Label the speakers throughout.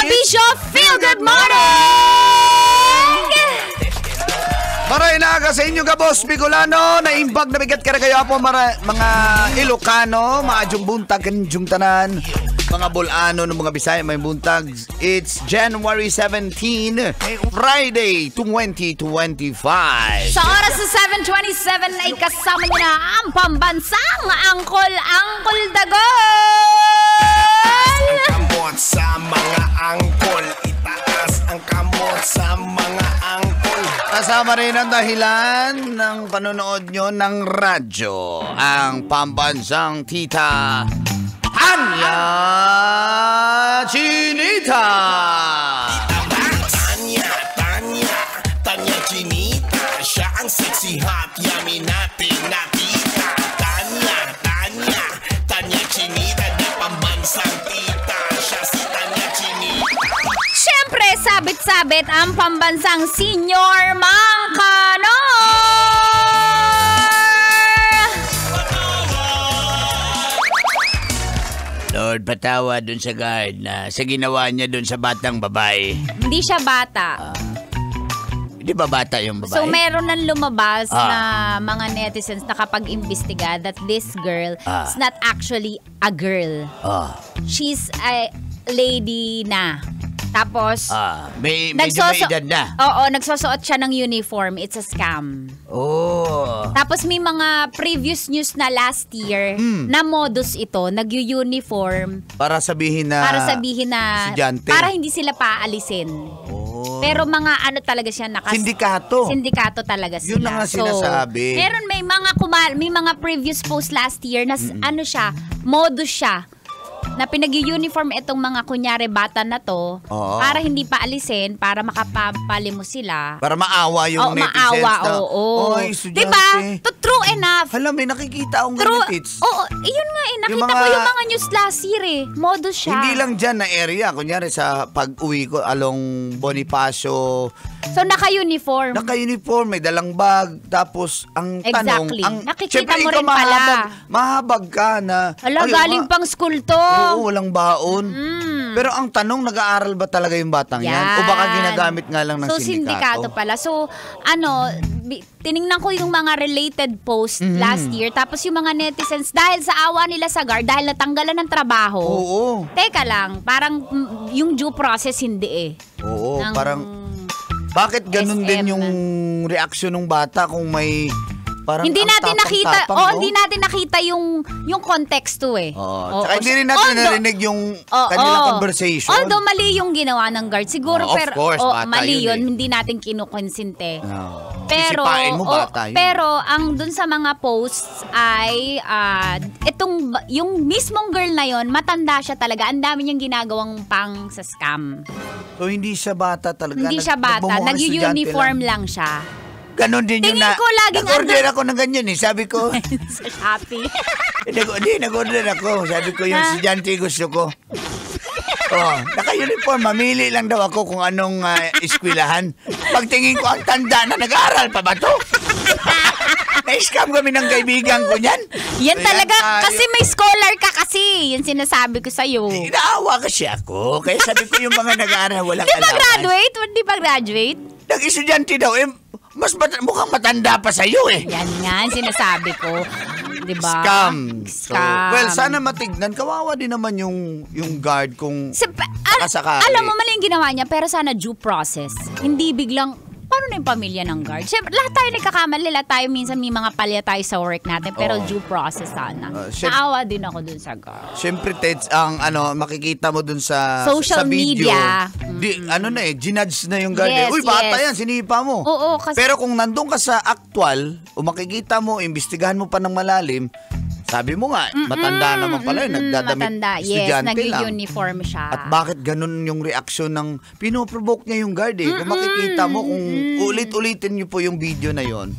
Speaker 1: Bisyo, feel good morning!
Speaker 2: Maray na ka sa inyo ka, Boss Bicolano. Naimbag na bigat ka kayo po mga Ilocano, maadjong buntag kanjong tanan. Mga Bolano ng mga Bisaya may buntag. It's January 17, Friday 2025.
Speaker 1: Sa oras sa 7:27 ay kasama niyo na ang pambansang Angkol Dagol!
Speaker 3: Ang kamot sa mga angkol, itaas ang kamot sa mga angkol.
Speaker 2: Kasama rin ang dahilan ng panonood nyo ng radyo, ang pambansang tita Tanya Chinita.
Speaker 3: Tanya Chinita, siya ang sexy hot, yummy natin nakita. Tanya Chinita, di pambansang tita, siya si Tanya Chinita.
Speaker 1: Siyempre, sabit-sabit ang pambansang Senior Mangkano!
Speaker 2: Lord, patawa dun sa guard na sa ginawa niya dun sa batang babae.
Speaker 1: Hindi siya bata.
Speaker 2: Di ba bata yung babae?
Speaker 1: So, meron nang lumabas na mga netizens na kapag-imbestiga that this girl is not actually a girl. She's a lady na. Tapos,
Speaker 2: may edad na.
Speaker 1: Oo, nagsusuot siya ng uniform. It's a scam.
Speaker 2: Oh.
Speaker 1: Tapos may mga previous news na last year na modus ito, nag-uniform.
Speaker 2: Para sabihin na estudyante.
Speaker 1: Para hindi sila paalisin.
Speaker 2: Oh.
Speaker 1: Pero mga ano talaga siya
Speaker 2: Sindikato.
Speaker 1: Sindikato talaga sila.
Speaker 2: Yun na nga sinasabi.
Speaker 1: Meron may mga previous post last year na ano siya, modus siya. Na pinag-uniform itong mga kunyari bata na to para hindi pa alisin, para makapapali mo sila.
Speaker 2: Para maawa yung netizens na.
Speaker 1: Oo.
Speaker 2: Oy, estudyante.
Speaker 1: Diba? True enough.
Speaker 2: Hala, may nakikita akong ganitits.
Speaker 1: Oo, yun nga eh. Nakita ko yung mga news last year eh. Modus siya.
Speaker 2: Hindi lang dyan na area. Kunyari sa pag-uwi ko along Bonifacio.
Speaker 1: So, naka-uniform.
Speaker 2: Naka-uniform, may dalang bag. Tapos, ang tanong...
Speaker 1: Nakikita mo rin pala.
Speaker 2: Mahabag ka na...
Speaker 1: Hala, galing pang school to.
Speaker 2: Oo, walang baon. Pero ang tanong, nag-aaral ba talaga yung batang yan? O baka ginagamit nga lang ng sindikato?
Speaker 1: So, sindikato pala. So, tiningnan ko yung mga related post last year. Tapos yung mga netizens, dahil sa awa nila sa guard, dahil natanggalan ng trabaho.
Speaker 2: Oo.
Speaker 1: Teka lang, parang yung due process hindi eh.
Speaker 2: Oo, parang... Bakit ganun din yung reaksyon ng bata kung may parang
Speaker 1: hindi natin nakita,
Speaker 2: hindi
Speaker 1: natin nakita yung konteksto eh.
Speaker 2: Tsaka hindi rin natin narinig yung kanilang conversation.
Speaker 1: Although mali yung ginawa ng guard siguro,
Speaker 2: of course,
Speaker 1: mali yun,
Speaker 2: eh.
Speaker 1: hindi natin kinukonsinte.
Speaker 2: Pero mo, bata yun.
Speaker 1: Pero ang dun sa mga posts ay yung mismong girl na yon, matanda siya talaga. Ang dami niyang ginagawang pang sa scam.
Speaker 2: So hindi siya bata talaga.
Speaker 1: Hindi siya bata, nag-uniform lang siya.
Speaker 2: Ganon din yun na.
Speaker 1: Tingin ko laging
Speaker 2: nag-order ako ng ganyan eh. Sabi ko.
Speaker 1: Sa Shopee.
Speaker 2: Nag-order ako. Sabi ko yung estudyante gusto ko. Naka-uniform. Mamili lang daw ako kung anong eskwelahan. Pagtingin ko ang tanda na nag-aaral pa ba to? Na-scam kami ng kaibigan ko niyan.
Speaker 1: Yan talaga. Kasi may scholar ka kasi. Yan sinasabi ko sa'yo.
Speaker 2: Inaawa kasi ako. Kaya sabi ko yung mga nag-aaral walang
Speaker 1: alaman. Di ba graduate?
Speaker 2: Nag-estudyante daw. Mas mukhang matanda pa sa'yo eh.
Speaker 1: Yan nga, sinasabi ko. Diba?
Speaker 2: Scam. So, well, sana matignan. Kawawa din naman yung guard kung nakasakali.
Speaker 1: Alam mo, mali yung ginawa niya, pero sana due process. Hindi biglang, paano na yung pamilya ng guard? Siyempre, lahat tayo nagkakamali. Lahat tayo minsan may mga palya tayo sa work natin, pero due process sana. Naawa din ako dun sa guard.
Speaker 2: Siyempre, Teds, ang makikita mo dun sa
Speaker 1: social
Speaker 2: sa video,
Speaker 1: media.
Speaker 2: Ginudge na yung guard. Uy, bata yan, sinipa mo.
Speaker 1: Oo, kasi...
Speaker 2: Pero kung nandun ka sa actual, o makikita mo, imbestigahan mo pa ng malalim, sabi mo nga, matanda naman pala yun, nagdadamit estudyante lang.
Speaker 1: Nag-uniform siya.
Speaker 2: At bakit ganun yung reaksyon ng, pinoprovoke niya yung guard eh. Kung makikita mo, kung ulit-ulitin niyo po yung video na yon.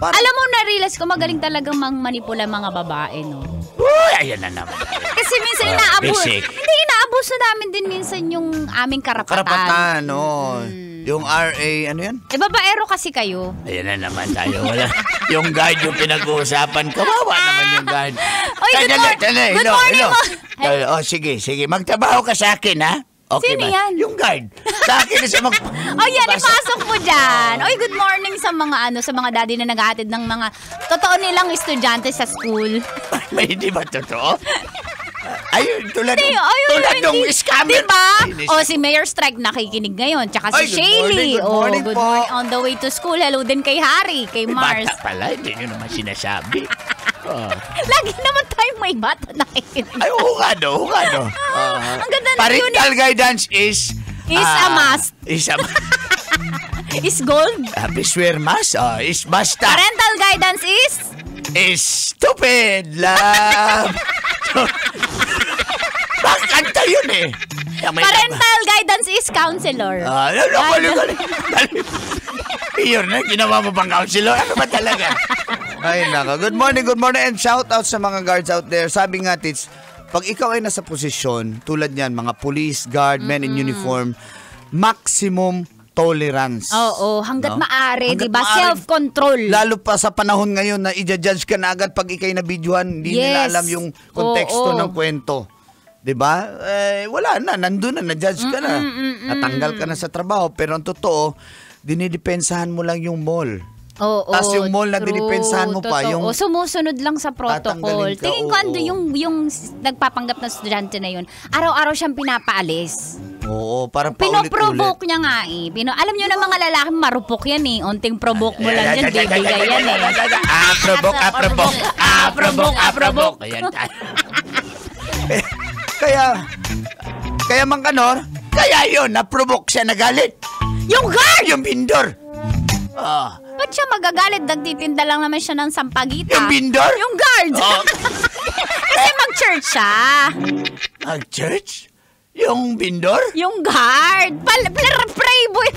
Speaker 1: Alam mo, na-realize ko, magaling talagang manipula mga babae, no?
Speaker 2: Uy, ayan na naman.
Speaker 1: Kasi minsan inaabuso namin din minsan yung aming karapatan.
Speaker 2: Karapatan, no. Yung RA, ano yan?
Speaker 1: Babaero kasi kayo.
Speaker 2: Ayan na naman tayo. Wala. Yung guard yung pinag-uusapan. Kawawa naman yung guard.
Speaker 1: Oy, good morning mo.
Speaker 2: Sige. Magtrabaho ka sa akin, ha? Okay
Speaker 1: Sino
Speaker 2: ba?
Speaker 1: yan?
Speaker 2: Yung guard. Sa akin na siya
Speaker 1: Oh, yan, ipasok mo dyan. Oy, good morning sa mga sa mga daddy na naghahatid ng mga totoo nilang estudyante sa school.
Speaker 2: May hindi ba totoo? Ayun, tulad ng
Speaker 1: hindi.
Speaker 2: scammer.
Speaker 1: Diba? O, si Mayor Strike nakikinig ngayon. Tsaka si
Speaker 2: Ay, good
Speaker 1: Shaylee.
Speaker 2: morning
Speaker 1: Good
Speaker 2: po.
Speaker 1: morning. On the way to school. Hello din kay Harry, kay Mars.
Speaker 2: Bata pala, hindi nyo naman sinasabi.
Speaker 1: Lagi naman tayong may bata nakikinig.
Speaker 2: Ay, hukado.
Speaker 1: Ang ganda ng
Speaker 2: Parental guidance is
Speaker 1: a must.
Speaker 2: Is a
Speaker 1: Is gold.
Speaker 2: Please wear mask. Is basta.
Speaker 1: Parental guidance is?
Speaker 2: Is stupid, love. Bakanta yun eh.
Speaker 1: Parental guidance is counselor.
Speaker 2: Iyon na, ginawa mo pang counselor. Ano ba talaga? Ay, naka. Good morning. And shout out sa mga guards out there. Sabi nga, Tits, pag ikaw ay nasa posisyon, tulad niyan, mga police, guard, men in uniform, maximum tolerance.
Speaker 1: Oo, hanggat maaari,
Speaker 2: Hanggat
Speaker 1: di ba?
Speaker 2: maaari.
Speaker 1: Self-control.
Speaker 2: Lalo pa sa panahon ngayon na i-judge ka na agad pag ikay nabidyohan, hindi nila alam yung konteksto ng kwento. 'Di ba? Wala na, nandun na, na-judge ka na. Natanggal ka na sa trabaho, pero ang totoo, dinidepensahan mo lang yung mall.
Speaker 1: Oo,
Speaker 2: Tapos yung mall na dinidepensahan mo pa, yung
Speaker 1: sumusunod lang sa protocol.
Speaker 2: tatanggalin ka,
Speaker 1: Tingin ko yung nagpapanggap na estudyante na yun, araw-araw siyang pinapaalis.
Speaker 2: Oo, parang paulit-ulit.
Speaker 1: Pinoprovoke niya nga eh. Alam niyo na mga lalaki, marupok yan eh. Unting provoke mo lang yan, bibigay yan eh.
Speaker 2: Provoke. Ayan. Kaya Mang Kanor, kaya yun, na-provoke siya, nagalit.
Speaker 1: Yung guard!
Speaker 2: Yung bindor.
Speaker 1: Ba't siya magagalit? Nagtitinda lang naman siya ng sampagita.
Speaker 2: Yung bindor?
Speaker 1: Yung guard! Kasi mag-church siya.
Speaker 2: Mag-church? Yung bindor?
Speaker 1: Yung guard. Playboy.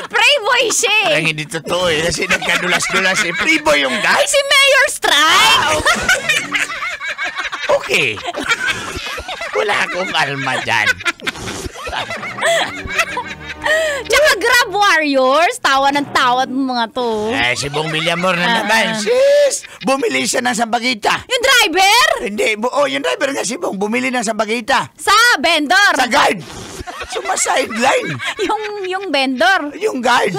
Speaker 1: Playboy siya eh.
Speaker 2: Parang hindi totoo eh. Kasi nagkadulas-dulas eh. Pribo yung guy?
Speaker 1: Si Mayor Strike.
Speaker 2: Okay. Wala akong alma dyan.
Speaker 1: Tsaka Grab Warriors. Tawa ng tawa mga to.
Speaker 2: Si Bong Villamor na naman. Sis! Bumili siya ng sampagita.
Speaker 1: Yung driver?
Speaker 2: Hindi. Yung driver nga si Bong. Bumili ng sampagita.
Speaker 1: Sa vendor.
Speaker 2: Sa guard. Sumasideline.
Speaker 1: Yung vendor.
Speaker 2: Yung guard.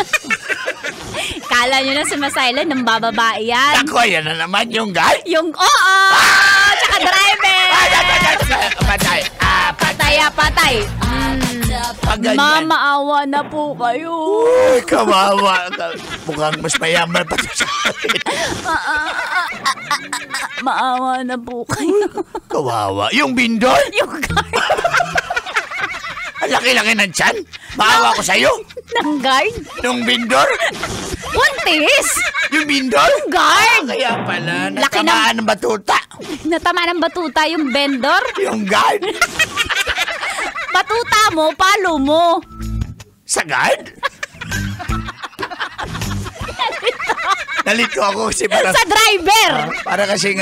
Speaker 1: Kala nyo na sumasailan ng bababae yan.
Speaker 2: Ako, yan na naman yung guard.
Speaker 1: Yung tsaka driver.
Speaker 2: Patay.
Speaker 1: Patay. Mamaawa na po kayo.
Speaker 2: Uy, kawawa. Mukhang mas mayaman pa sa akin.
Speaker 1: Maawa na po kayo.
Speaker 2: Kawawa. Yung bindor?
Speaker 1: Yung guard.
Speaker 2: Ang laki-laki ng tiyan. Maawa ko sa'yo.
Speaker 1: Ng guard?
Speaker 2: Yung bindor?
Speaker 1: Buntis!
Speaker 2: Yung bindor?
Speaker 1: Yung guard!
Speaker 2: Kaya pala,
Speaker 1: Laki
Speaker 2: natamaan ng batuta.
Speaker 1: Natama ng batuta yung vendor.
Speaker 2: Yung guard?
Speaker 1: Batuta mo, palo mo.
Speaker 2: Sa guard? Nalito ako kasi parang...
Speaker 1: Sa driver!
Speaker 2: Para kasing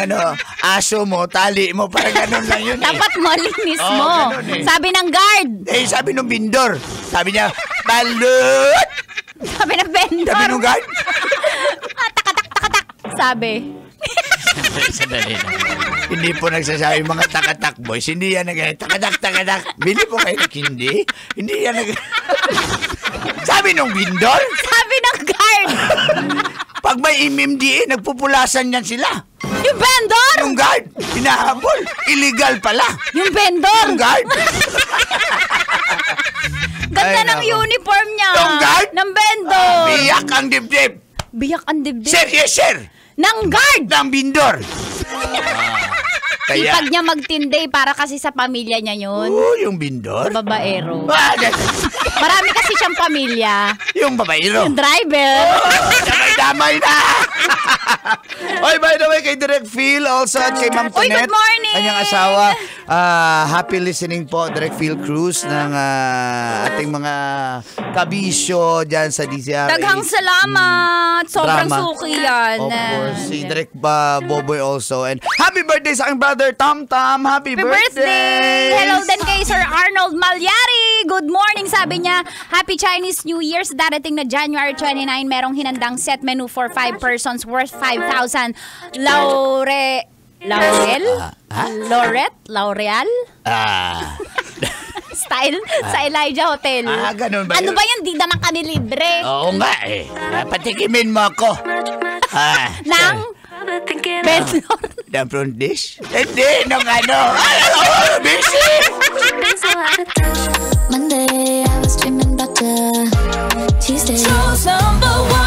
Speaker 2: aso mo, tali mo, parang ganun lang yun eh.
Speaker 1: Dapat malinis
Speaker 2: Oo,
Speaker 1: mo.
Speaker 2: ganun eh.
Speaker 1: Sabi ng guard.
Speaker 2: Sabi nung bindor. Sabi niya, balut!
Speaker 1: Sabi ng vendor.
Speaker 2: Sabi nung guard.
Speaker 1: Takatak. Sabi.
Speaker 2: Sandali na. Hindi po nagsasabi mga takatak boys. Hindi yan takatak. Bili po kayo ng hindi. Hindi yan Sabi nung bindor.
Speaker 1: Sabi ng guard.
Speaker 2: Pag may MMDA, nagpupulasan yan sila.
Speaker 1: Yung vendor.
Speaker 2: Yung guard, hinahabol. Illegal pala.
Speaker 1: Yung vendor.
Speaker 2: Yung guard.
Speaker 1: Ganda
Speaker 2: Ay,
Speaker 1: ng
Speaker 2: nako.
Speaker 1: uniform niya.
Speaker 2: Yung guard?
Speaker 1: Ng vendor.
Speaker 2: Biyak ang dibdib.
Speaker 1: Biyak ang dibdib.
Speaker 2: Sir, yes sir.
Speaker 1: Ng guard.
Speaker 2: Ng bindor. Kaya,
Speaker 1: Sipag niya magtinday para kasi sa pamilya niya yun.
Speaker 2: yung bindor.
Speaker 1: Babaero.
Speaker 2: Bakit?
Speaker 1: Marami kasi siyang pamilya.
Speaker 2: Yung babaero.
Speaker 1: Yung driver.
Speaker 2: Damay na! Oy, by the way, kay Direk Phil, also at kay Ma'am
Speaker 1: Oy,
Speaker 2: Tonet,
Speaker 1: good morning!
Speaker 2: kanyang asawa. Happy listening po, Direk Phil Cruz, ng ating mga kabisyo dyan sa DCR.
Speaker 1: Daghang salamat. Sobrang
Speaker 2: Drama.
Speaker 1: suki yan.
Speaker 2: Of course, si Direk Boboy also. And happy birthday sa aking brother, Tom. Happy
Speaker 1: Happy birthday! Hello din kay Sir Arnold Malyari. Good morning, sabi niya. Happy Chinese New Year. Sa darating na January 29, merong hinandang set menu for 5 persons worth 5,000. L'Oreal? style sa Elijah Hotel.
Speaker 2: Ganun ba
Speaker 1: Ano
Speaker 2: yun?
Speaker 1: ba yan? Di naman kami libre.
Speaker 2: Oo nga eh. Patikimin mo ako.
Speaker 1: Nang? Bedlord.
Speaker 2: The front dish? Hindi, nung ano. Busy!
Speaker 4: Monday, I was dreaming about the Tuesday.
Speaker 5: Chose number one.